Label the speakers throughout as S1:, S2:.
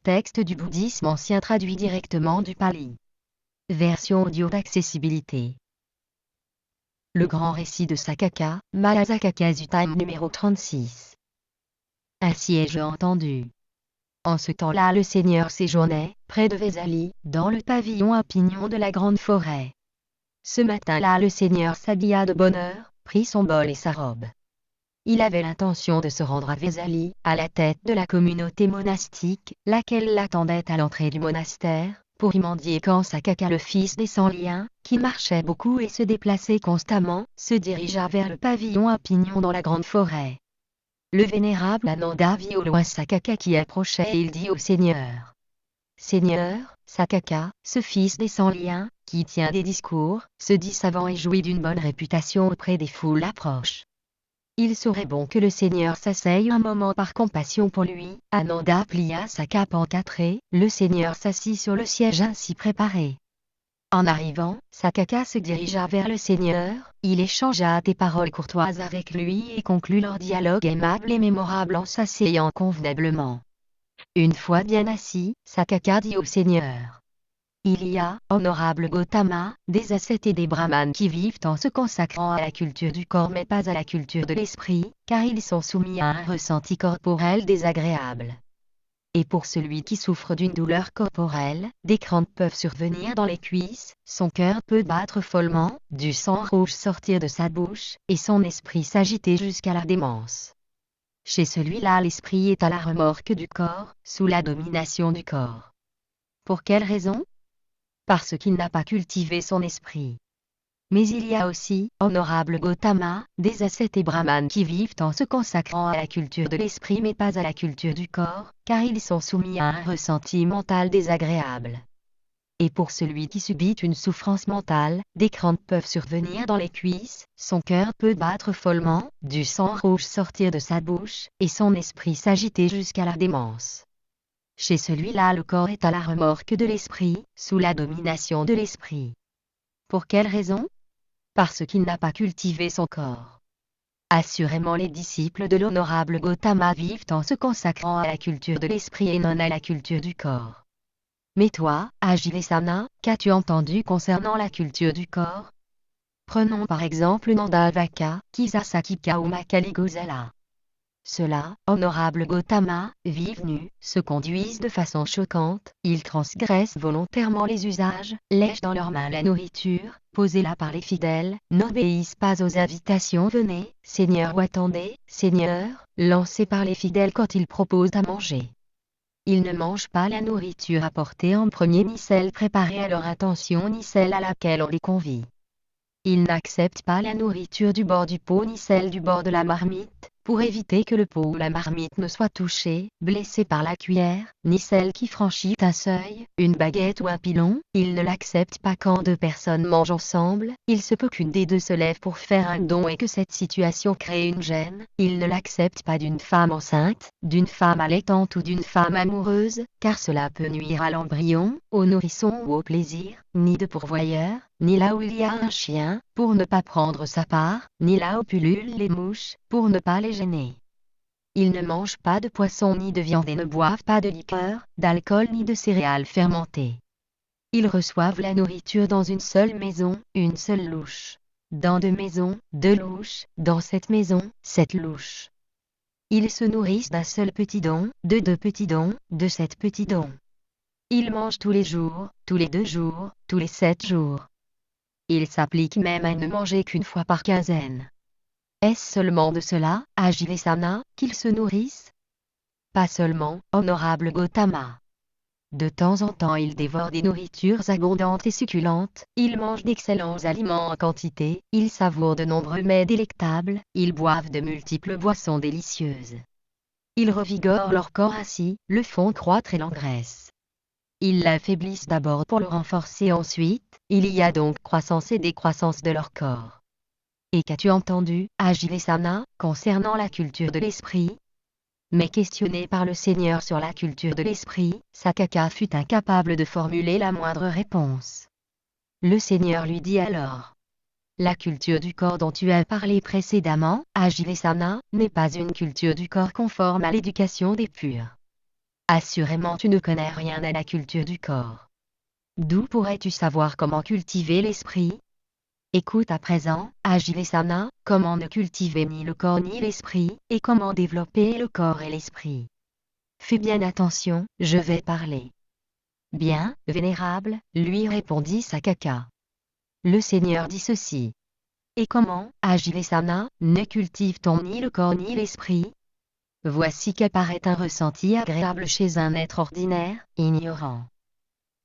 S1: texte du bouddhisme ancien traduit directement du pali. Version audio d'accessibilité. Le grand récit de Sakaka, Mahasakakazutai numéro 36. Ainsi ai-je entendu. En ce temps-là le Seigneur séjournait, près de Vesali, dans le pavillon à pignon de la grande forêt. Ce matin-là le Seigneur s'habilla de bonne heure, prit son bol et sa robe. Il avait l'intention de se rendre à Vesali, à la tête de la communauté monastique, laquelle l'attendait à l'entrée du monastère, pour y mendier quand Sakaka le fils des Sans-Liens, qui marchait beaucoup et se déplaçait constamment, se dirigea vers le pavillon à pignon dans la grande forêt. Le vénérable Ananda vit au loin Sakaka qui approchait et il dit au Seigneur. Seigneur, Sakaka, ce fils des Sans-Liens, qui tient des discours, se dit savant et jouit d'une bonne réputation auprès des foules approche. Il serait bon que le Seigneur s'asseye un moment par compassion pour lui. Ananda plia sa cape en 4 traits, le Seigneur s'assit sur le siège ainsi préparé. En arrivant, Sakaka se dirigea vers le Seigneur, il échangea des paroles courtoises avec lui et conclut leur dialogue aimable et mémorable en s'asseyant convenablement. Une fois bien assis, Sakaka dit au Seigneur. Il y a, honorable Gautama, des ascètes et des brahmanes qui vivent en se consacrant à la culture du corps mais pas à la culture de l'esprit, car ils sont soumis à un ressenti corporel désagréable. Et pour celui qui souffre d'une douleur corporelle, des crampes peuvent survenir dans les cuisses, son cœur peut battre follement, du sang rouge sortir de sa bouche, et son esprit s'agiter jusqu'à la démence. Chez celui-là l'esprit est à la remorque du corps, sous la domination du corps. Pour quelle raison ? Parce qu'il n'a pas cultivé son esprit. Mais il y a aussi, honorable Gautama, des ascètes et brahmanes qui vivent en se consacrant à la culture de l'esprit mais pas à la culture du corps, car ils sont soumis à un ressenti mental désagréable. Et pour celui qui subit une souffrance mentale, des crampes peuvent survenir dans les cuisses, son cœur peut battre follement, du sang rouge sortir de sa bouche, et son esprit s'agiter jusqu'à la démence. Chez celui-là le corps est à la remorque de l'esprit, sous la domination de l'esprit. Pour quelle raison ? Parce qu'il n'a pas cultivé son corps. Assurément les disciples de l'honorable Gautama vivent en se consacrant à la culture de l'esprit et non à la culture du corps. Mais toi, Ajivesana, qu'as-tu entendu concernant la culture du corps ? Prenons par exemple Nandavaka, Kisasakika ou Makaligosala. Ceux-là, honorable Gautama, vivent nus, se conduisent de façon choquante, ils transgressent volontairement les usages, lèchent dans leurs mains la nourriture, posée là par les fidèles, n'obéissent pas aux invitations venez, Seigneur ou attendez, Seigneur, lancées par les fidèles quand ils proposent à manger. Ils ne mangent pas la nourriture apportée en premier ni celle préparée à leur intention ni celle à laquelle on les convie. Ils n'acceptent pas la nourriture du bord du pot ni celle du bord de la marmite, pour éviter que le pot ou la marmite ne soit touché, blessé par la cuillère, ni celle qui franchit un seuil, une baguette ou un pilon. Ils ne l'acceptent pas quand deux personnes mangent ensemble, il se peut qu'une des deux se lève pour faire un don et que cette situation crée une gêne. Ils ne l'acceptent pas d'une femme enceinte, d'une femme allaitante ou d'une femme amoureuse, car cela peut nuire à l'embryon, au nourrisson ou au plaisir, ni de pourvoyeur, ni là où il y a un chien, pour ne pas prendre sa part, ni là où pullulent les mouches, pour ne pas les gêner. Ils ne mangent pas de poisson ni de viande et ne boivent pas de liqueur, d'alcool ni de céréales fermentées. Ils reçoivent la nourriture dans une seule maison, une seule louche. Dans 2 maisons, 2 louches, dans 7 maisons, 7 louches. Ils se nourrissent d'un seul petit don, de 2 petits dons, de 7 petits dons. Ils mangent tous les jours, tous les 2 jours, tous les 7 jours. Ils s'appliquent même à ne manger qu'une fois par quinzaine. Est-ce seulement de cela, Ajivesana, qu'ils se nourrissent ? Pas seulement, honorable Gautama. De temps en temps ils dévorent des nourritures abondantes et succulentes, ils mangent d'excellents aliments en quantité, ils savourent de nombreux mets délectables, ils boivent de multiples boissons délicieuses. Ils revigorent leur corps ainsi, le font croître et l'engraissent. Ils l'affaiblissent d'abord pour le renforcer ensuite, il y a donc croissance et décroissance de leur corps. Et qu'as-tu entendu, Ajivesana, concernant la culture de l'esprit ? Mais questionné par le Seigneur sur la culture de l'esprit, Sakaka fut incapable de formuler la moindre réponse. Le Seigneur lui dit alors. La culture du corps dont tu as parlé précédemment, Ajivesana, n'est pas une culture du corps conforme à l'éducation des purs. Assurément tu ne connais rien à la culture du corps. D'où pourrais-tu savoir comment cultiver l'esprit? Écoute à présent, Ajivesana, comment ne cultiver ni le corps ni l'esprit, et comment développer le corps et l'esprit. Fais bien attention, je vais parler. Bien, vénérable, lui répondit Sakaka. Le Seigneur dit ceci. Et comment, Ajivesana, ne cultive-t-on ni le corps ni l'esprit? Voici qu'apparaît un ressenti agréable chez un être ordinaire, ignorant.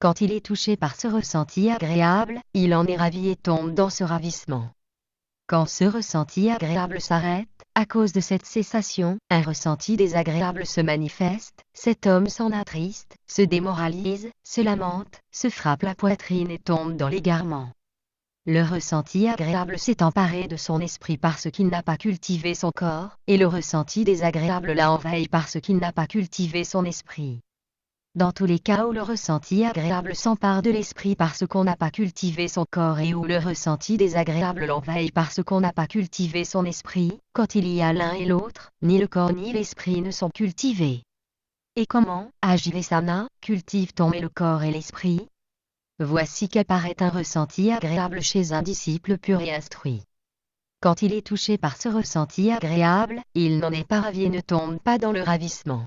S1: Quand il est touché par ce ressenti agréable, il en est ravi et tombe dans ce ravissement. Quand ce ressenti agréable s'arrête, à cause de cette cessation, un ressenti désagréable se manifeste, cet homme s'en attriste, se démoralise, se lamente, se frappe la poitrine et tombe dans l'égarement. Le ressenti agréable s'est emparé de son esprit parce qu'il n'a pas cultivé son corps, et le ressenti désagréable l'a envahi parce qu'il n'a pas cultivé son esprit. Dans tous les cas où le ressenti agréable s'empare de l'esprit parce qu'on n'a pas cultivé son corps et où le ressenti désagréable l'envahit parce qu'on n'a pas cultivé son esprit, quand il y a l'un et l'autre, ni le corps ni l'esprit ne sont cultivés. Et comment, Ajivesana, cultive-t-on le corps et l'esprit? Voici qu'apparaît un ressenti agréable chez un disciple pur et instruit. Quand il est touché par ce ressenti agréable, il n'en est pas ravi et ne tombe pas dans le ravissement.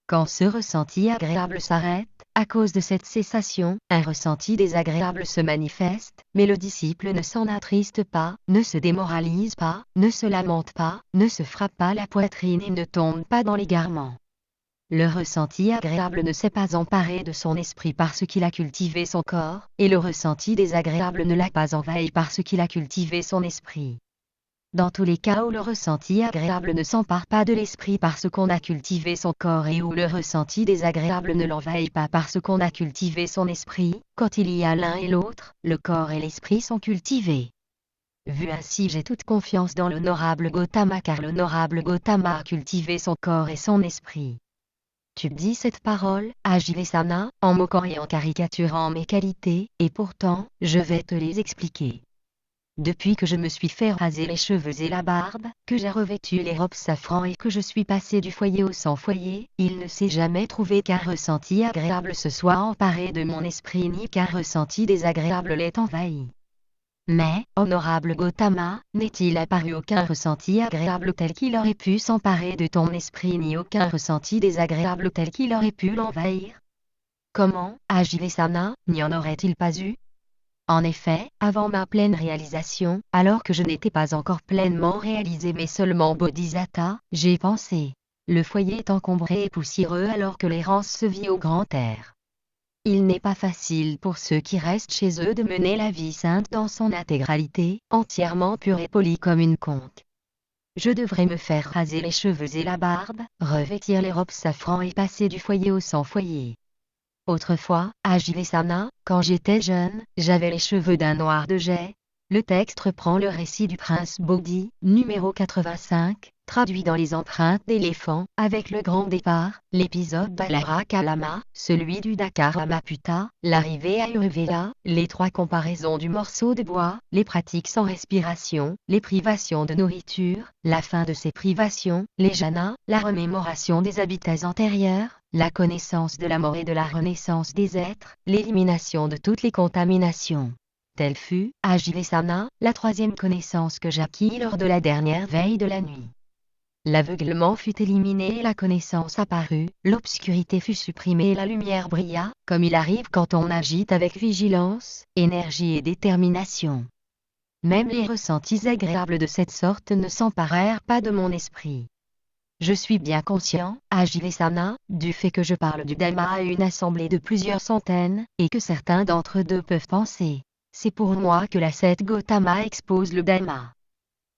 S1: Quand ce ressenti agréable s'arrête, à cause de cette cessation, un ressenti désagréable se manifeste, mais le disciple ne s'en attriste pas, ne se démoralise pas, ne se lamente pas, ne se frappe pas la poitrine et ne tombe pas dans l'égarement. Le ressenti agréable ne s'est pas emparé de son esprit parce qu'il a cultivé son corps, et le ressenti désagréable ne l'a pas envahi parce qu'il a cultivé son esprit. Dans tous les cas où le ressenti agréable ne s'empare pas de l'esprit parce qu'on a cultivé son corps et où le ressenti désagréable ne l'envahit pas parce qu'on a cultivé son esprit, quand il y a l'un et l'autre, le corps et l'esprit sont cultivés. Vu ainsi, j'ai toute confiance dans l'honorable Gautama car l'honorable Gautama a cultivé son corps et son esprit. Tu dis cette parole, Ajivesana, en moquant et en caricaturant mes qualités, et pourtant, je vais te les expliquer. Depuis que je me suis fait raser les cheveux et la barbe, que j'ai revêtu les robes safran et que je suis passé du foyer au sans foyer, il ne s'est jamais trouvé qu'un ressenti agréable se soit emparé de mon esprit ni qu'un ressenti désagréable l'ait envahi. Mais, honorable Gautama, n'est-il apparu aucun ressenti agréable tel qu'il aurait pu s'emparer de ton esprit ni aucun ressenti désagréable tel qu'il aurait pu l'envahir? Comment, Ajivesana, n'y en aurait-il pas eu? En effet, avant ma pleine réalisation, alors que je n'étais pas encore pleinement réalisé mais seulement bodhisatta, j'ai pensé. Le foyer est encombré et poussiéreux alors que l'errance se vit au grand air. Il n'est pas facile pour ceux qui restent chez eux de mener la vie sainte dans son intégralité, entièrement pure et polie comme une conque. Je devrais me faire raser les cheveux et la barbe, revêtir les robes safran et passer du foyer au sans foyer. Autrefois, à Ajivesana, quand j'étais jeune, j'avais les cheveux d'un noir de jais. Le texte reprend le récit du prince Bodhi, numéro 85, traduit dans les empreintes d'éléphant, avec le grand départ, l'épisode Balara Kalama, celui du Dakar à Maputa, l'arrivée à Uruvela, les 3 comparaisons du morceau de bois, les pratiques sans respiration, les privations de nourriture, la fin de ces privations, les jhanas, la remémoration des habitats antérieurs, la connaissance de la mort et de la renaissance des êtres, l'élimination de toutes les contaminations. Telle fut, à Ajivesana, la 3e connaissance que j'acquis lors de la dernière veille de la nuit. L'aveuglement fut éliminé et la connaissance apparut, l'obscurité fut supprimée et la lumière brilla, comme il arrive quand on agite avec vigilance, énergie et détermination. Même les ressentis agréables de cette sorte ne s'emparèrent pas de mon esprit. Je suis bien conscient, Ajivesana, du fait que je parle du Dhamma à une assemblée de plusieurs centaines, et que certains d'entre eux peuvent penser. C'est pour moi que l'ascète Gautama expose le Dhamma.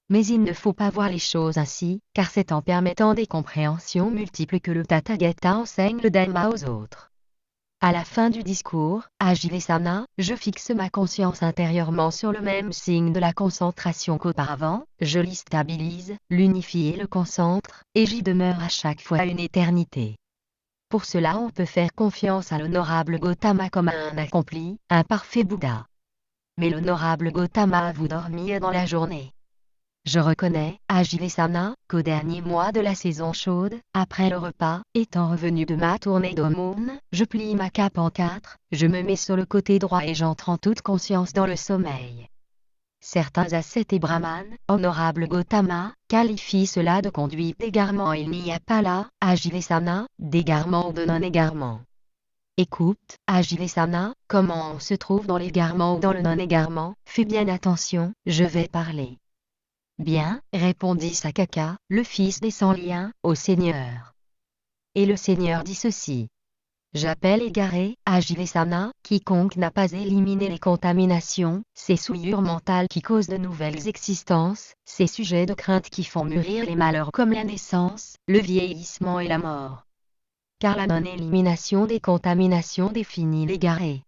S1: Mais il ne faut pas voir les choses ainsi, car c'est en permettant des compréhensions multiples que le Tathagata enseigne le Dhamma aux autres. À la fin du discours, Ajivesana, je fixe ma conscience intérieurement sur le même signe de la concentration qu'auparavant, je l'y stabilise, l'unifie et le concentre, et j'y demeure à chaque fois une éternité. Pour cela on peut faire confiance à l'honorable Gautama comme à un accompli, un parfait Bouddha. Mais l'honorable Gautama a vous dormir dans la journée. Je reconnais, Ajivesana, qu'au dernier mois de la saison chaude, après le repas, étant revenu de ma tournée d'aumône, je plie ma cape en quatre, je me mets sur le côté droit et j'entre en toute conscience dans le sommeil. Certains ascètes et brahmanes, honorable Gautama, qualifient cela de conduite d'égarement. Il n'y a pas là, Ajivesana, d'égarement ou de non-égarement. Écoute, Ajivesana, comment on se trouve dans l'égarement ou dans le non-égarement, fais bien attention, je vais parler. Bien, répondit Sakaka, le fils des sans-liens, au Seigneur. Et le Seigneur dit ceci. J'appelle égaré, Ajivesana, quiconque n'a pas éliminé les contaminations, ces souillures mentales qui causent de nouvelles existences, ces sujets de crainte qui font mûrir les malheurs comme la naissance, le vieillissement et la mort. Car la non-élimination des contaminations définit l'égaré.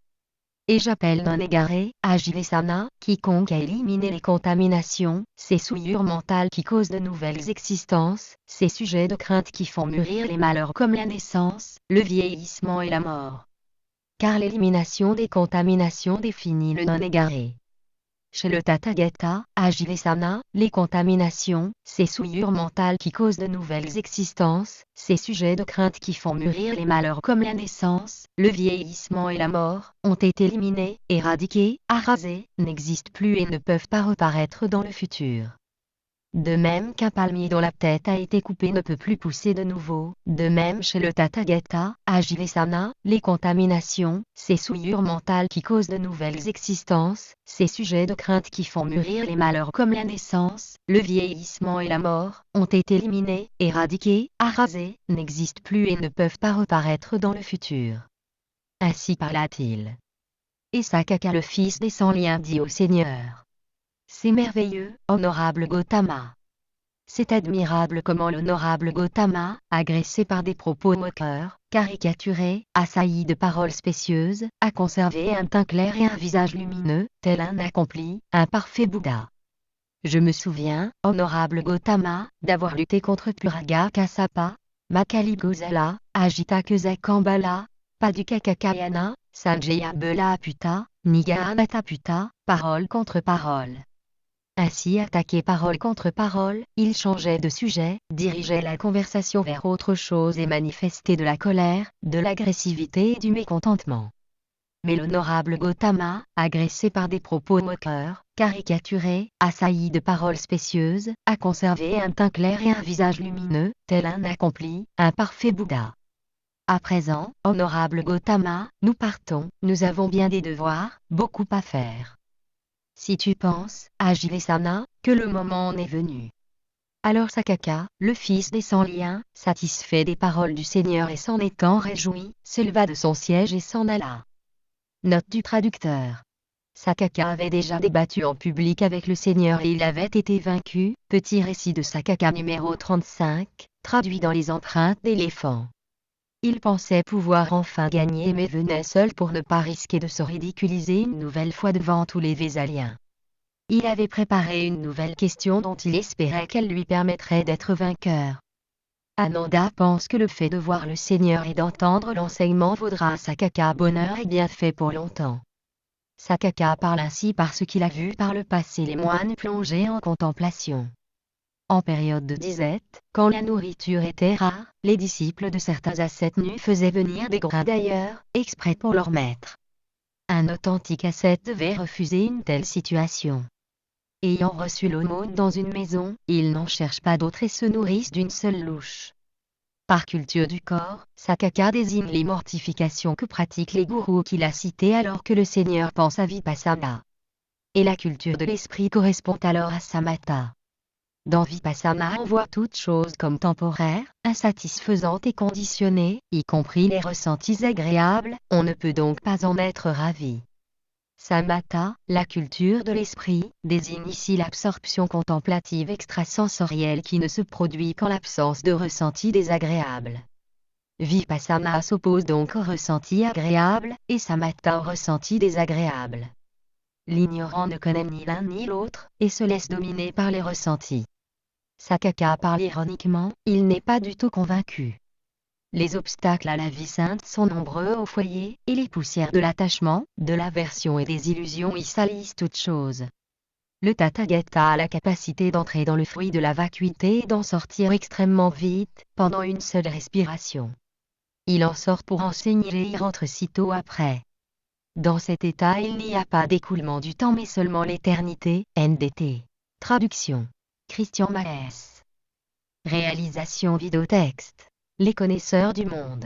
S1: Et j'appelle non-égaré, Ajivesana, quiconque a éliminé les contaminations, ces souillures mentales qui causent de nouvelles existences, ces sujets de crainte qui font mûrir les malheurs comme la naissance, le vieillissement et la mort. Car l'élimination des contaminations définit le non-égaré. Chez le Tathagata, Ajivesana, les contaminations, ces souillures mentales qui causent de nouvelles existences, ces sujets de crainte qui font mûrir les malheurs comme la naissance, le vieillissement et la mort, ont été éliminés, éradiqués, arasés, n'existent plus et ne peuvent pas reparaître dans le futur. De même qu'un palmier dont la tête a été coupée ne peut plus pousser de nouveau, de même chez le Tathagata, Ajivesana, les contaminations, ces souillures mentales qui causent de nouvelles existences, ces sujets de crainte qui font mûrir les malheurs comme la naissance, le vieillissement et la mort, ont été éliminés, éradiqués, arasés, n'existent plus et ne peuvent pas reparaître dans le futur. Ainsi parla-t-il. Et Sakaka le fils des sans-liens dit au Seigneur. C'est merveilleux, honorable Gautama. C'est admirable comment l'honorable Gautama, agressé par des propos moqueurs, caricaturés, assailli de paroles spécieuses, a conservé un teint clair et un visage lumineux, tel un accompli, un parfait Bouddha. Je me souviens, honorable Gautama, d'avoir lutté contre Puraga Kassapa, Makali Gosala, Ajita Kambala, Padukakakayana, Sanjaya Bela Nigahanata Putta, parole contre parole. Ainsi attaqué parole contre parole, il changeait de sujet, dirigeait la conversation vers autre chose et manifestait de la colère, de l'agressivité et du mécontentement. Mais l'honorable Gautama, agressé par des propos moqueurs, caricaturés, assailli de paroles spécieuses, a conservé un teint clair et un visage lumineux, tel un accompli, un parfait Bouddha. À présent, honorable Gautama, nous partons, nous avons bien des devoirs, beaucoup à faire. Si tu penses, Ajivesana, que le moment en est venu. Alors Sakaka, le fils des sans-liens, satisfait des paroles du Seigneur et s'en étant réjoui, se leva de son siège et s'en alla. Note du traducteur. Sakaka avait déjà débattu en public avec le Seigneur et il avait été vaincu. Petit récit de Sakaka numéro 35, traduit dans les empreintes d'éléphant. Il pensait pouvoir enfin gagner mais venait seul pour ne pas risquer de se ridiculiser une nouvelle fois devant tous les Vésaliens. Il avait préparé une nouvelle question dont il espérait qu'elle lui permettrait d'être vainqueur. Ananda pense que le fait de voir le Seigneur et d'entendre l'enseignement vaudra à Sakaka bonheur et bienfait pour longtemps. Sakaka parle ainsi parce qu'il a vu par le passé les moines plongés en contemplation. En période de disette, quand la nourriture était rare, les disciples de certains ascètes nus faisaient venir des grains d'ailleurs, exprès pour leur maître. Un authentique ascète devait refuser une telle situation. Ayant reçu l'aumône dans une maison, ils n'en cherchent pas d'autre et se nourrissent d'une seule louche. Par culture du corps, Sakaka désigne les mortifications que pratiquent les gourous qu'il a cités alors que le Seigneur pense à Vipassana. Et la culture de l'esprit correspond alors à Samatha. Dans Vipassana on voit toute chose comme temporaire, insatisfaisante et conditionnée, y compris les ressentis agréables, on ne peut donc pas en être ravi. Samatha, la culture de l'esprit, désigne ici l'absorption contemplative extrasensorielle qui ne se produit qu'en l'absence de ressentis désagréables. Vipassana s'oppose donc aux ressentis agréables, et Samatha aux ressentis désagréables. L'ignorant ne connaît ni l'un ni l'autre, et se laisse dominer par les ressentis. Sakaka parle ironiquement, il n'est pas du tout convaincu. Les obstacles à la vie sainte sont nombreux au foyer, et les poussières de l'attachement, de l'aversion et des illusions y salissent toutes choses. Le Tathagata a la capacité d'entrer dans le fruit de la vacuité et d'en sortir extrêmement vite, pendant une seule respiration. Il en sort pour enseigner et y rentre sitôt après. Dans cet état, il n'y a pas d'écoulement du temps mais seulement l'éternité, NDT. Traduction. Christian Maes. Réalisation vidéotexte. Les connaisseurs du monde.